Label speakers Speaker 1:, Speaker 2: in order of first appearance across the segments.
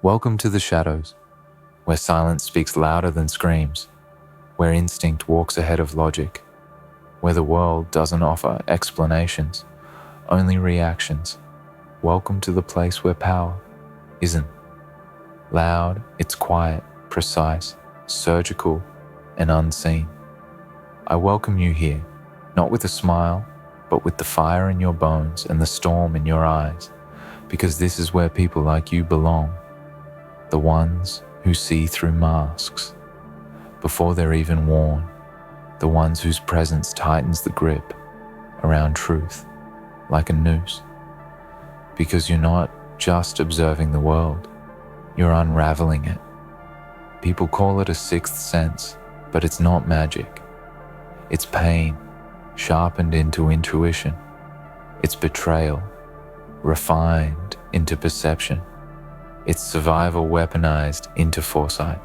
Speaker 1: Welcome to the shadows, where silence speaks louder than screams, where instinct walks ahead of logic, where the world doesn't offer explanations, only reactions. Welcome to the place where power isn't loud, it's quiet, precise, surgical, and unseen. I welcome you here, not with a smile, but with the fire in your bones and the storm in your eyes, because this is where people like you belong, the ones who see through masks before they're even worn, the ones whose presence tightens the grip around truth like a noose. Because you're not just observing the world, you're unraveling it. People call it a sixth sense, but it's not magic. It's pain, sharpened into intuition. It's betrayal, refined into perception. It's survival weaponized into foresight.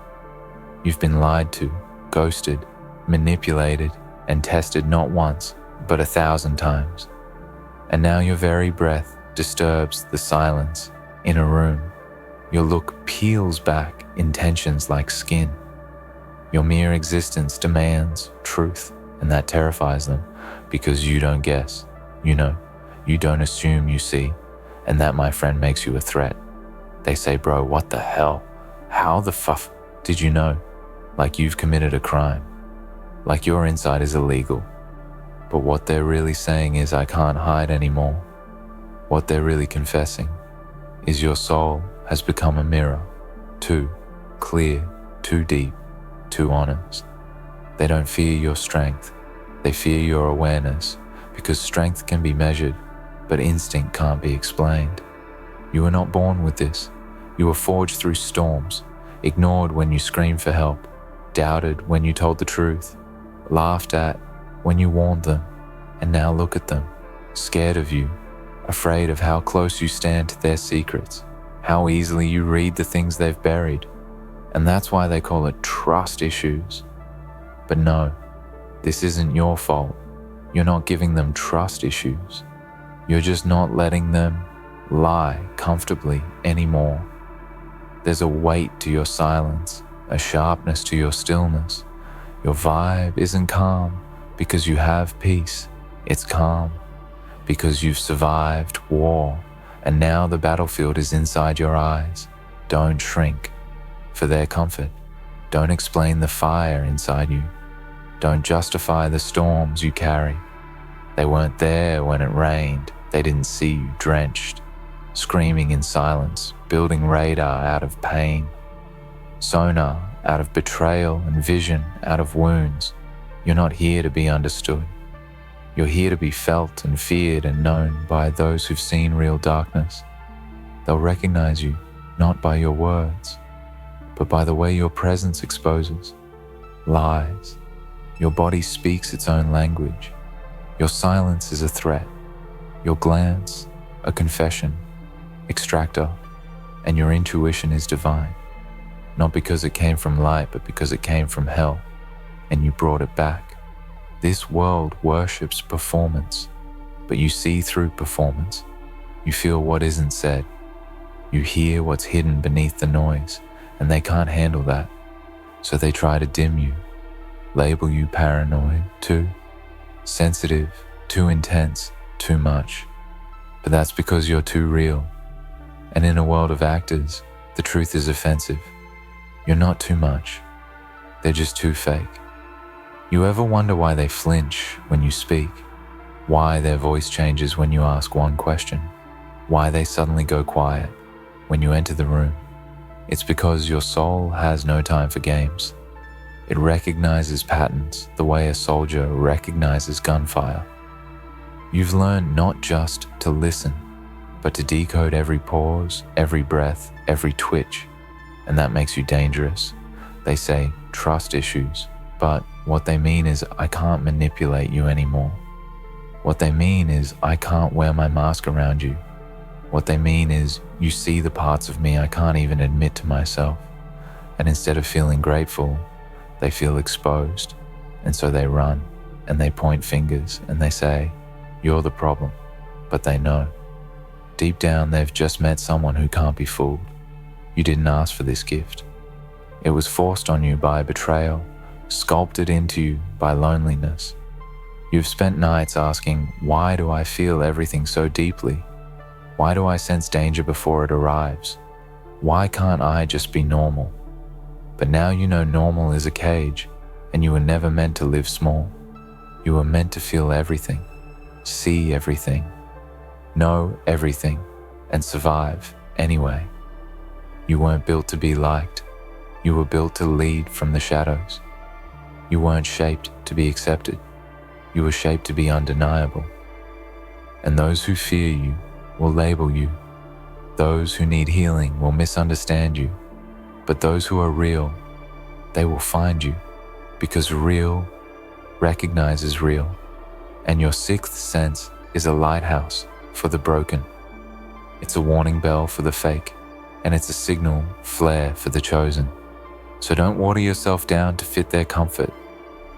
Speaker 1: You've been lied to, ghosted, manipulated, and tested not once, but 1,000 times. And now your very breath disturbs the silence in a room. Your look peels back intentions like skin. Your mere existence demands truth, and that terrifies them because you don't guess. You know, you don't assume you see, and that, my friend, makes you a threat. They say, bro, what the hell? How the fuff did you know? Like you've committed a crime. Like your inside is illegal. But what they're really saying is, I can't hide anymore. What they're really confessing is your soul has become a mirror, too clear, too deep, too honest. They don't fear your strength, they fear your awareness, because strength can be measured, but instinct can't be explained. You were not born with this. You were forged through storms, ignored when you screamed for help, doubted when you told the truth, laughed at when you warned them, and now look at them, scared of you, afraid of how close you stand to their secrets, how easily you read the things they've buried. And that's why they call it trust issues. But no, this isn't your fault. You're not giving them trust issues. You're just not letting them lie comfortably anymore. There's a weight to your silence, a sharpness to your stillness. Your vibe isn't calm because you have peace. It's calm because you've survived war, and now the battlefield is inside your eyes. Don't shrink for their comfort. Don't explain the fire inside you. Don't justify the storms you carry. They weren't there when it rained. They didn't see you drenched, screaming in silence, building radar out of pain, sonar out of betrayal, and vision out of wounds. You're not here to be understood. You're here to be felt and feared and known by those who've seen real darkness. They'll recognize you not by your words, but by the way your presence exposes lies. Your body speaks its own language. Your silence is a threat. Your glance, a confession, extractor, and your intuition is divine. Not because it came from light, but because it came from hell, and you brought it back. This world worships performance, but you see through performance. You feel what isn't said. You hear what's hidden beneath the noise, and they can't handle that. So they try to dim you, label you paranoid, too sensitive, too intense, too much. But that's because you're too real. And in a world of actors, the truth is offensive. You're not too much. They're just too fake. You ever wonder why they flinch when you speak? Why their voice changes when you ask one question? Why they suddenly go quiet when you enter the room? It's because your soul has no time for games. It recognizes patterns the way a soldier recognizes gunfire. You've learned not just to listen, but to decode every pause, every breath, every twitch, and that makes you dangerous. They say trust issues, but what they mean is, I can't manipulate you anymore. What they mean is, I can't wear my mask around you. What they mean is, you see the parts of me I can't even admit to myself. And instead of feeling grateful, they feel exposed. And so they run, and they point fingers, and they say, you're the problem. But they know. Deep down, they've just met someone who can't be fooled. You didn't ask for this gift. It was forced on you by betrayal, sculpted into you by loneliness. You've spent nights asking, why do I feel everything so deeply? Why do I sense danger before it arrives? Why can't I just be normal? But now you know normal is a cage, and you were never meant to live small. You were meant to feel everything, see everything, know everything, and survive anyway. You weren't built to be liked. You were built to lead from the shadows. You weren't shaped to be accepted. You were shaped to be undeniable. And those who fear you will label you. Those who need healing will misunderstand you. But those who are real, they will find you, because real recognizes real, and your sixth sense is a lighthouse for the broken. It's a warning bell for the fake, and it's a signal flare for the chosen. So don't water yourself down to fit their comfort.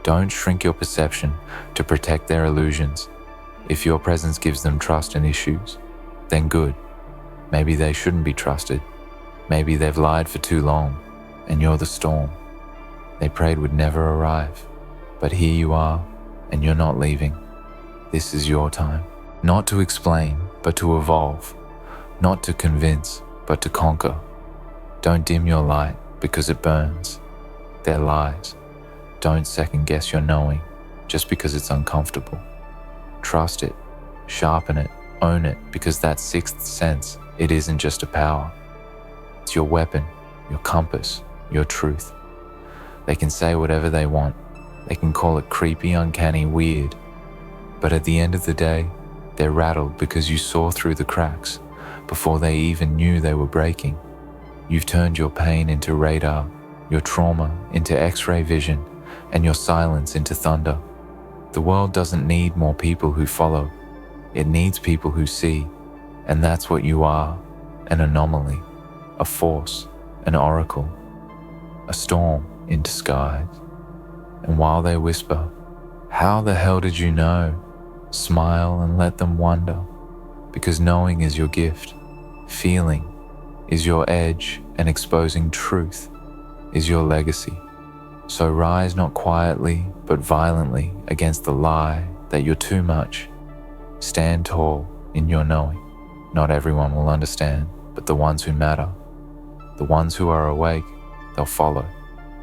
Speaker 1: Don't shrink your perception to protect their illusions. If your presence gives them trust in issues, then good. Maybe they shouldn't be trusted. Maybe they've lied for too long, and you're the storm they prayed would never arrive. But here you are, and you're not leaving. This is your time. Not to explain, but to evolve. Not to convince, but to conquer. Don't dim your light because it burns. They're lies. Don't second guess your knowing just because it's uncomfortable. Trust it, sharpen it, own it, because that sixth sense, it isn't just a power. It's your weapon, your compass, your truth. They can say whatever they want. They can call it creepy, uncanny, weird. But at the end of the day, they're rattled because you saw through the cracks before they even knew they were breaking. You've turned your pain into radar, your trauma into X-ray vision, and your silence into thunder. The world doesn't need more people who follow. It needs people who see. And that's what you are, an anomaly, a force, an oracle, a storm in disguise. And while they whisper, "How the hell did you know?" smile and let them wonder, because knowing is your gift, feeling is your edge, and exposing truth is your legacy. So rise not quietly, but violently against the lie that you're too much. Stand tall in your knowing. Not everyone will understand, but the ones who matter, the ones who are awake, they'll follow,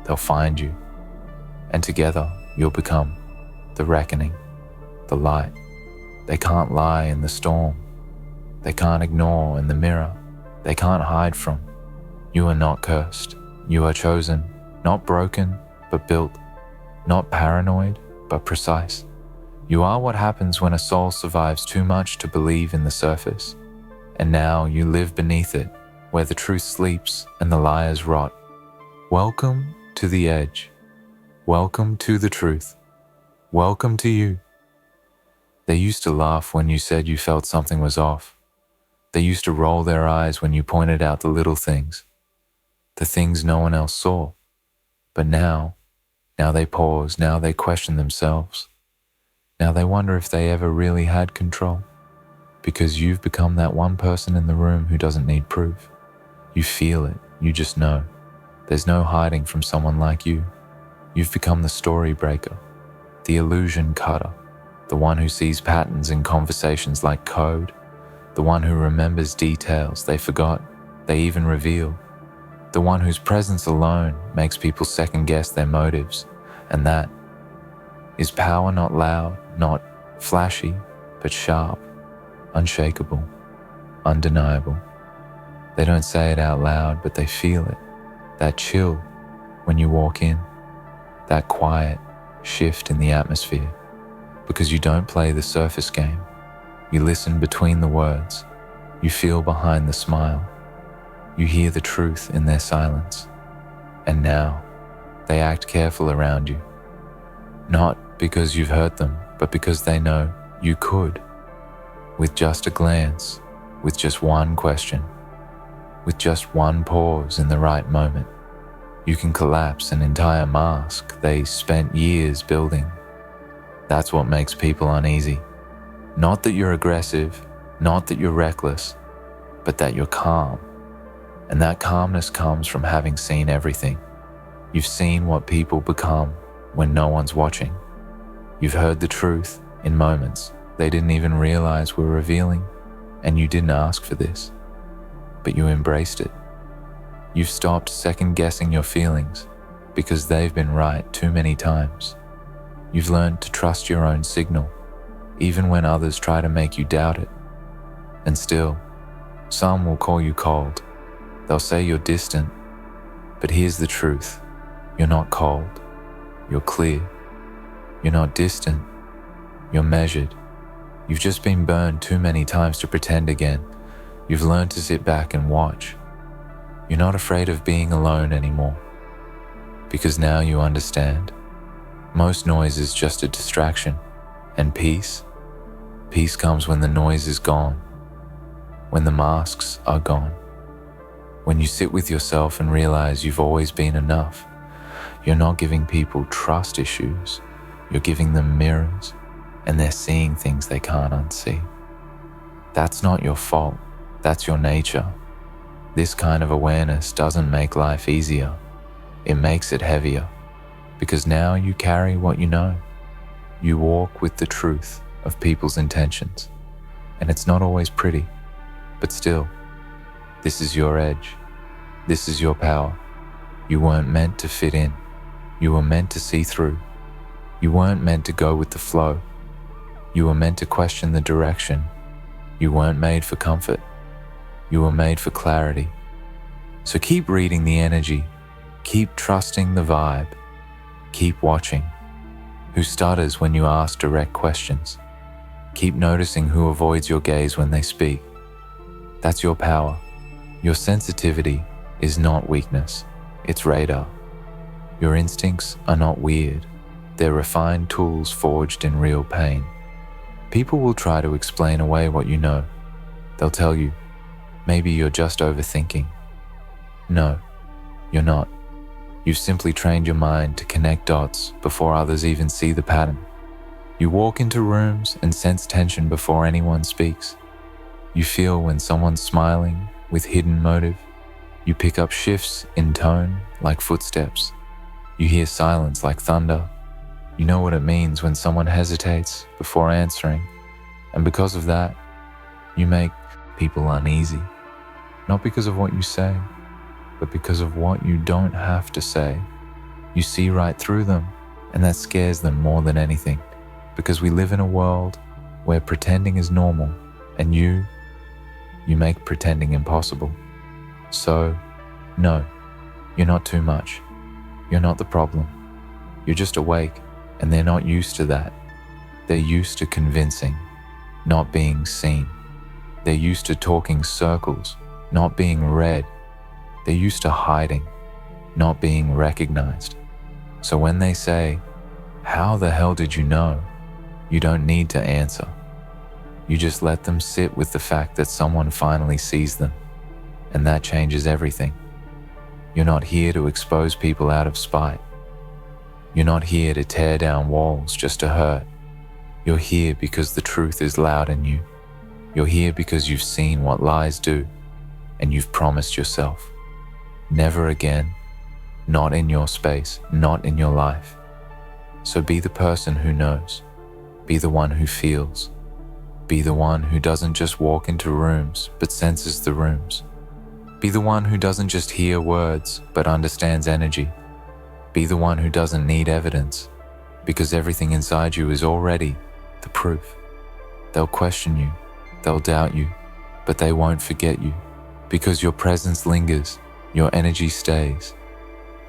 Speaker 1: they'll find you. And together you'll become the reckoning, the light. They can't lie in the storm. They can't ignore in the mirror. They can't hide from. You are not cursed. You are chosen, not broken, but built. Not paranoid, but precise. You are what happens when a soul survives too much to believe in the surface. And now you live beneath it, where the truth sleeps and the liars rot. Welcome to the edge. Welcome to the truth. Welcome to you. They used to laugh when you said you felt something was off. They used to roll their eyes when you pointed out the little things, the things no one else saw. But now they pause, now they question themselves. Now they wonder if they ever really had control, because you've become that one person in the room who doesn't need proof. You feel it, you just know. There's no hiding from someone like you. You've become the story breaker, the illusion cutter, the one who sees patterns in conversations like code, the one who remembers details they forgot, they even reveal, the one whose presence alone makes people second guess their motives. And that is power, not loud, not flashy, but sharp, unshakable, undeniable. They don't say it out loud, but they feel it. That chill when you walk in, that quiet shift in the atmosphere, because you don't play the surface game. You listen between the words. You feel behind the smile. You hear the truth in their silence. And now, they act careful around you. Not because you've hurt them, but because they know you could. With just a glance, with just one question, with just one pause in the right moment, you can collapse an entire mask they spent years building. That's what makes people uneasy. Not that you're aggressive, not that you're reckless, but that you're calm. And that calmness comes from having seen everything. You've seen what people become when no one's watching. You've heard the truth in moments they didn't even realize were revealing, and you didn't ask for this, but you embraced it. You've stopped second-guessing your feelings because they've been right too many times. You've learned to trust your own signal, even when others try to make you doubt it. And still, some will call you cold. They'll say you're distant, but here's the truth. You're not cold. You're clear. You're not distant. You're measured. You've just been burned too many times to pretend again. You've learned to sit back and watch. You're not afraid of being alone anymore, because now you understand. Most noise is just a distraction, and peace comes when the noise is gone, when the masks are gone, when you sit with yourself and realize you've always been enough. You're not giving people trust issues, you're giving them mirrors, and they're seeing things they can't unsee. That's not your fault, that's your nature. This kind of awareness doesn't make life easier, it makes it heavier, because now you carry what you know. You walk with the truth of people's intentions, and it's not always pretty, but still, this is your edge, this is your power. You weren't meant to fit in, you were meant to see through. You weren't meant to go with the flow. You were meant to question the direction. You weren't made for comfort. You were made for clarity. So keep reading the energy. Keep trusting the vibe. Keep watching. Who stutters when you ask direct questions? Keep noticing who avoids your gaze when they speak. That's your power. Your sensitivity is not weakness. It's radar. Your instincts are not weird. They're refined tools forged in real pain. People will try to explain away what you know. They'll tell you, maybe you're just overthinking. No, you're not. You've simply trained your mind to connect dots before others even see the pattern. You walk into rooms and sense tension before anyone speaks. You feel when someone's smiling with hidden motive. You pick up shifts in tone like footsteps. You hear silence like thunder. You know what it means when someone hesitates before answering, and because of that, you make people uneasy. Not because of what you say, but because of what you don't have to say. You see right through them, and that scares them more than anything, because we live in a world where pretending is normal, and you make pretending impossible. So, no, you're not too much. You're not the problem. You're just awake. And they're not used to that. They're used to convincing, not being seen. They're used to talking circles, not being read. They're used to hiding, not being recognized. So when they say, "How the hell did you know?" you don't need to answer. You just let them sit with the fact that someone finally sees them, and that changes everything. You're not here to expose people out of spite. You're not here to tear down walls just to hurt. You're here because the truth is loud in you. You're here because you've seen what lies do, and you've promised yourself, never again, not in your space, not in your life. So be the person who knows. Be the one who feels. Be the one who doesn't just walk into rooms, but senses the rooms. Be the one who doesn't just hear words, but understands energy. Be the one who doesn't need evidence, because everything inside you is already the proof. They'll question you, they'll doubt you, but they won't forget you, because your presence lingers, your energy stays,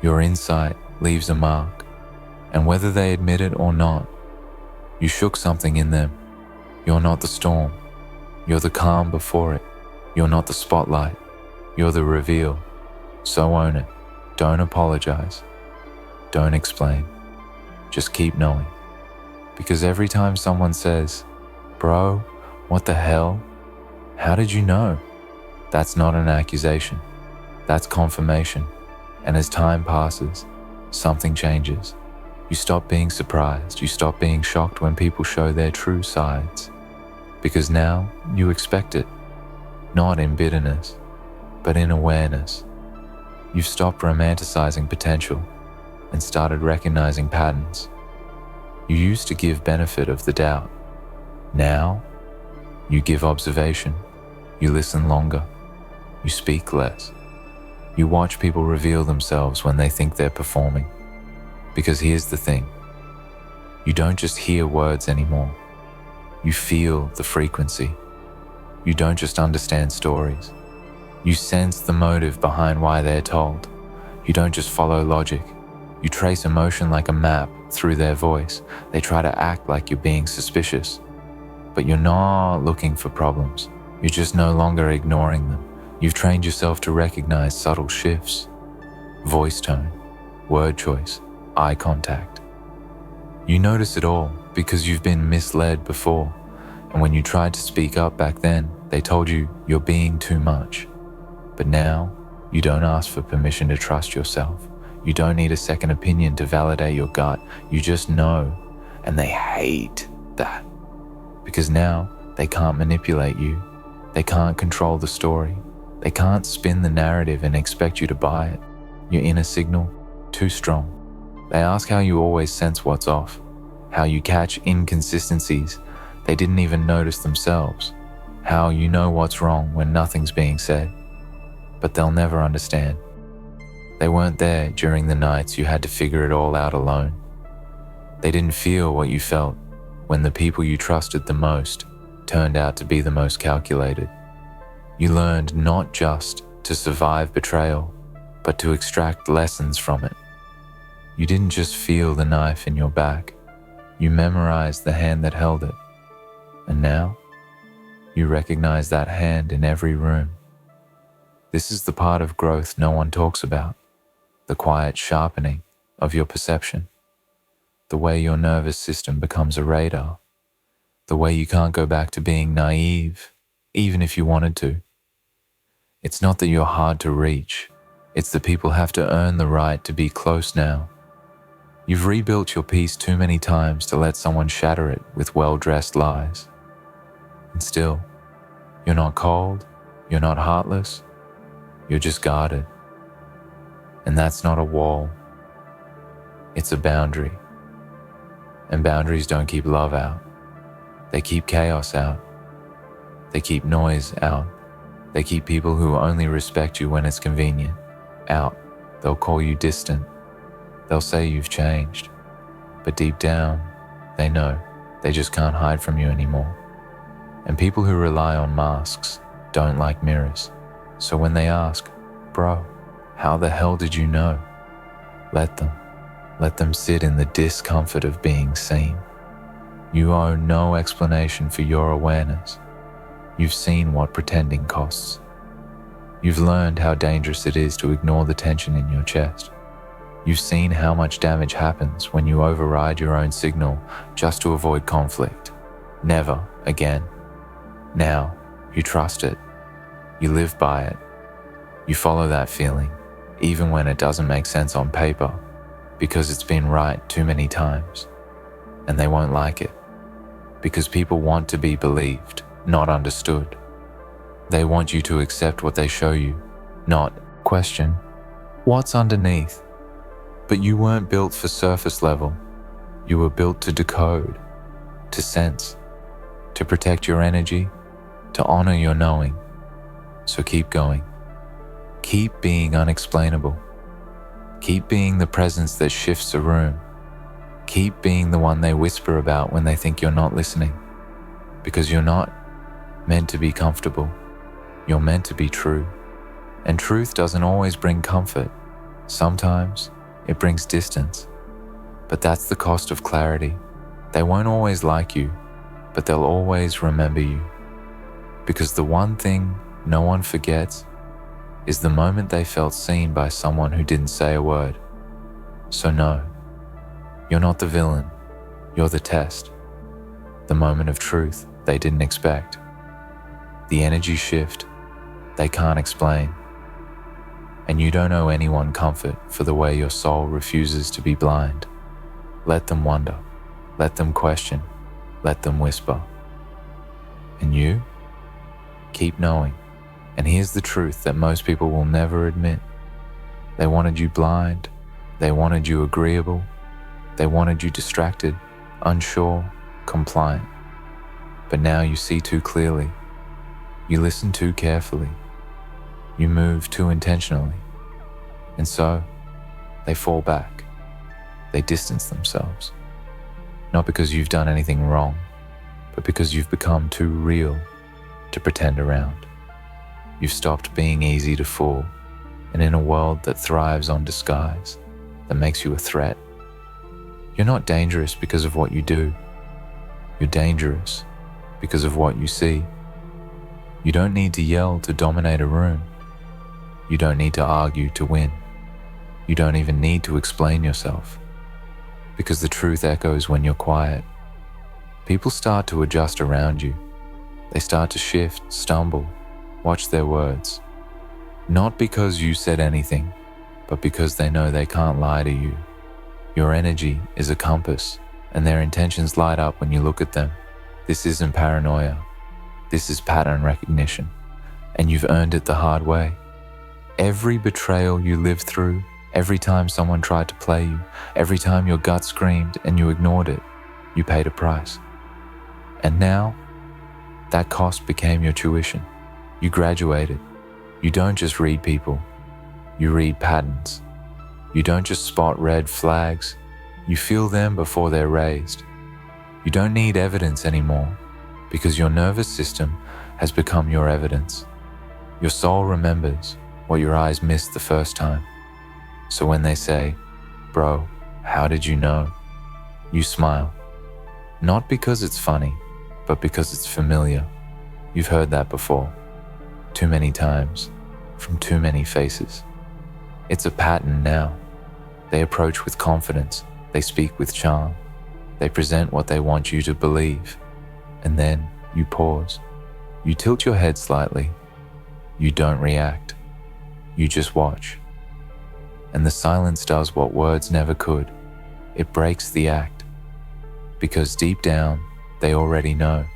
Speaker 1: your insight leaves a mark, and whether they admit it or not, you shook something in them. You're not the storm, you're the calm before it. You're not the spotlight, you're the reveal. So own it, don't apologize. Don't explain. Just keep knowing. Because every time someone says, "Bro, what the hell? How did you know?" that's not an accusation. That's confirmation. And as time passes, something changes. You stop being surprised. You stop being shocked when people show their true sides. Because now you expect it. Not in bitterness, but in awareness. You've stopped romanticizing potential and started recognizing patterns. You used to give benefit of the doubt. Now, you give observation. You listen longer. You speak less. You watch people reveal themselves when they think they're performing. Because here's the thing. You don't just hear words anymore. You feel the frequency. You don't just understand stories. You sense the motive behind why they're told. You don't just follow logic. You trace emotion like a map through their voice. They try to act like you're being suspicious. But you're not looking for problems. You're just no longer ignoring them. You've trained yourself to recognize subtle shifts. Voice tone, word choice, eye contact. You notice it all because you've been misled before. And when you tried to speak up back then, they told you you're being too much. But now, you don't ask for permission to trust yourself. You don't need a second opinion to validate your gut. You just know. And they hate that. Because now, they can't manipulate you. They can't control the story. They can't spin the narrative and expect you to buy it. Your inner signal, too strong. They ask how you always sense what's off, how you catch inconsistencies they didn't even notice themselves, how you know what's wrong when nothing's being said. But they'll never understand. They weren't there during the nights you had to figure it all out alone. They didn't feel what you felt when the people you trusted the most turned out to be the most calculated. You learned not just to survive betrayal, but to extract lessons from it. You didn't just feel the knife in your back. You memorized the hand that held it. And now, you recognize that hand in every room. This is the part of growth no one talks about, the quiet sharpening of your perception, the way your nervous system becomes a radar, the way you can't go back to being naive, even if you wanted to. It's not that you're hard to reach, it's that people have to earn the right to be close now. You've rebuilt your peace too many times to let someone shatter it with well-dressed lies. And still, you're not cold, you're not heartless, you're just guarded. And that's not a wall, it's a boundary. And boundaries don't keep love out, they keep chaos out, they keep noise out, they keep people who only respect you when it's convenient out. They'll call you distant, they'll say you've changed, but deep down, they know they just can't hide from you anymore. And people who rely on masks don't like mirrors. So when they ask, bro, how the hell did you know? Let them sit in the discomfort of being seen. You owe no explanation for your awareness. You've seen what pretending costs. You've learned how dangerous it is to ignore the tension in your chest. You've seen how much damage happens when you override your own signal just to avoid conflict. Never again. Now, you trust it. You live by it. You follow that feeling, even when it doesn't make sense on paper, because it's been right too many times. And they won't like it, because people want to be believed, not understood. They want you to accept what they show you, not question what's underneath. But you weren't built for surface level. You were built to decode, to sense, to protect your energy, to honor your knowing. So keep going. Keep being unexplainable. Keep being the presence that shifts a room. Keep being the one they whisper about when they think you're not listening. Because you're not meant to be comfortable. You're meant to be true. And truth doesn't always bring comfort. Sometimes it brings distance. But that's the cost of clarity. They won't always like you, but they'll always remember you. Because the one thing no one forgets is the moment they felt seen by someone who didn't say a word. So no, you're not the villain, you're the test. The moment of truth they didn't expect. The energy shift they can't explain. And you don't owe anyone comfort for the way your soul refuses to be blind. Let them wonder, let them question, let them whisper. And you? Keep knowing, And here's the truth that most people will never admit. They wanted you blind, they wanted you agreeable, they wanted you distracted, unsure, compliant. But now you see too clearly, you listen too carefully, you move too intentionally, and so they fall back, they distance themselves. Not because you've done anything wrong, but because you've become too real to pretend around. You've stopped being easy to fool, and in a world that thrives on disguise, that makes you a threat, you're not dangerous because of what you do. You're dangerous because of what you see. You don't need to yell to dominate a room. You don't need to argue to win. You don't even need to explain yourself, because the truth echoes when you're quiet. People start to adjust around you. They start to shift, stumble, watch their words. Not because you said anything, but because they know they can't lie to you. Your energy is a compass, and their intentions light up when you look at them. This isn't paranoia. This is pattern recognition, and you've earned it the hard way. Every betrayal you lived through, every time someone tried to play you, every time your gut screamed and you ignored it, you paid a price. And now, that cost became your tuition. You graduated. You don't just read people, you read patterns. You don't just spot red flags, you feel them before they're raised. You don't need evidence anymore, because your nervous system has become your evidence. Your soul remembers what your eyes missed the first time. So when they say, "Bro, how did you know?" you smile. Not because it's funny, but because it's familiar. You've heard that before, too many times, from too many faces. It's a pattern now. They approach with confidence, they speak with charm, they present what they want you to believe, and then you pause. You tilt your head slightly. You don't react. You just watch. And the silence does what words never could. It breaks the act. Because deep down, they already know.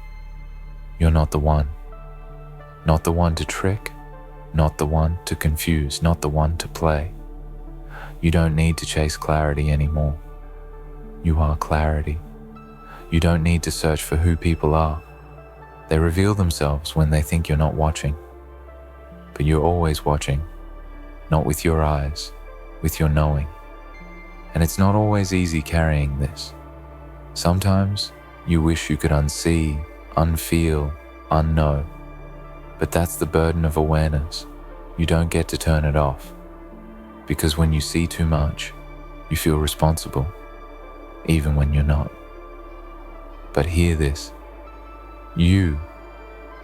Speaker 1: You're not the one. Not the one to trick, not the one to confuse, not the one to play. You don't need to chase clarity anymore. You are clarity. You don't need to search for who people are. They reveal themselves when they think you're not watching. But you're always watching, not with your eyes, with your knowing. And it's not always easy carrying this. Sometimes you wish you could unsee, unfeel, unknow. But that's the burden of awareness. You don't get to turn it off. Because when you see too much, you feel responsible, even when you're not. But hear this. You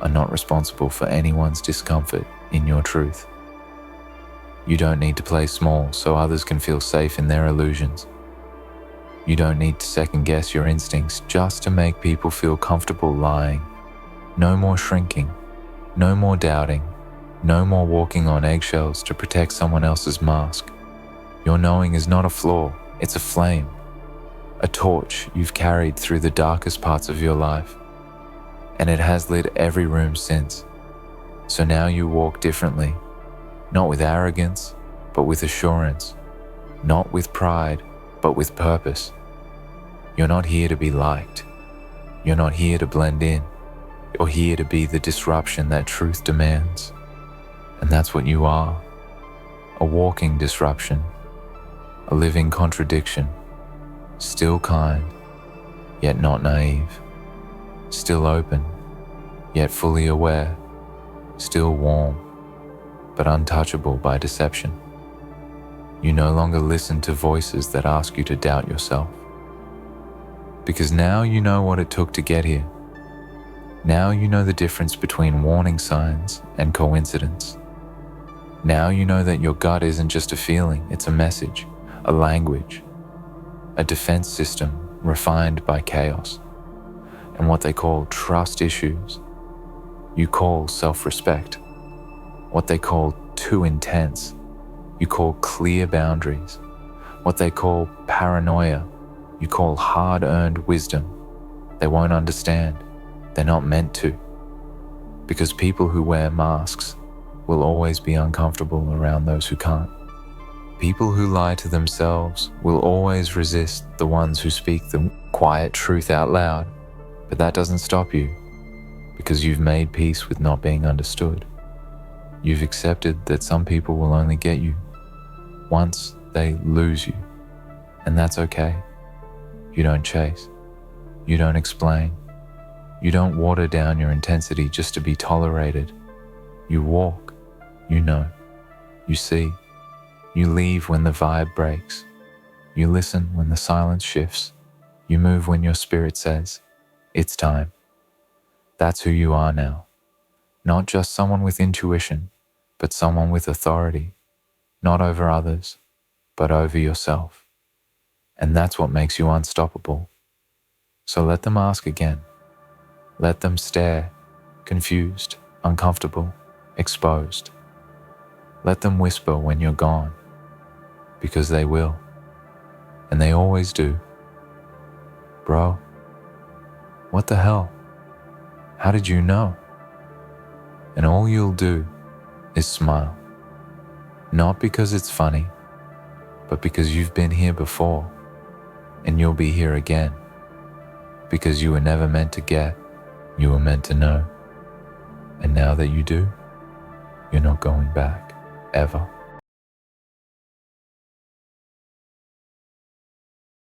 Speaker 1: are not responsible for anyone's discomfort in your truth. You don't need to play small so others can feel safe in their illusions. You don't need to second guess your instincts just to make people feel comfortable lying. No more shrinking. No more doubting, no more walking on eggshells to protect someone else's mask. Your knowing is not a flaw, it's a flame, a torch you've carried through the darkest parts of your life, and it has lit every room since. So now you walk differently, not with arrogance, but with assurance, not with pride, but with purpose. You're not here to be liked. You're not here to blend in. You're here to be the disruption that truth demands. And that's what you are. A walking disruption. A living contradiction. Still kind, yet not naive. Still open, yet fully aware. Still warm, but untouchable by deception. You no longer listen to voices that ask you to doubt yourself. Because now you know what it took to get here. Now you know the difference between warning signs and coincidence. Now you know that your gut isn't just a feeling, it's a message, a language, a defense system refined by chaos, and what they call trust issues, you call self-respect. What they call too intense, you call clear boundaries. What they call paranoia, you call hard-earned wisdom. They won't understand. They're not meant to. Because people who wear masks will always be uncomfortable around those who can't. People who lie to themselves will always resist the ones who speak the quiet truth out loud, but that doesn't stop you, because you've made peace with not being understood. You've accepted that some people will only get you once they lose you, and that's okay. You don't chase. You don't explain. You don't water down your intensity just to be tolerated. You walk. You know. You see. You leave when the vibe breaks. You listen when the silence shifts. You move when your spirit says, it's time. That's who you are now. Not just someone with intuition, but someone with authority, not over others, but over yourself. And that's what makes you unstoppable. So let them ask again. Let them stare, confused, uncomfortable, exposed. Let them whisper when you're gone, because they will, and they always do. Bro, what the hell? How did you know? And all you'll do is smile. Not because it's funny, but because you've been here before, and you'll be here again. Because you were never meant to get, you were meant to know. And now that you do, you're not going back, ever.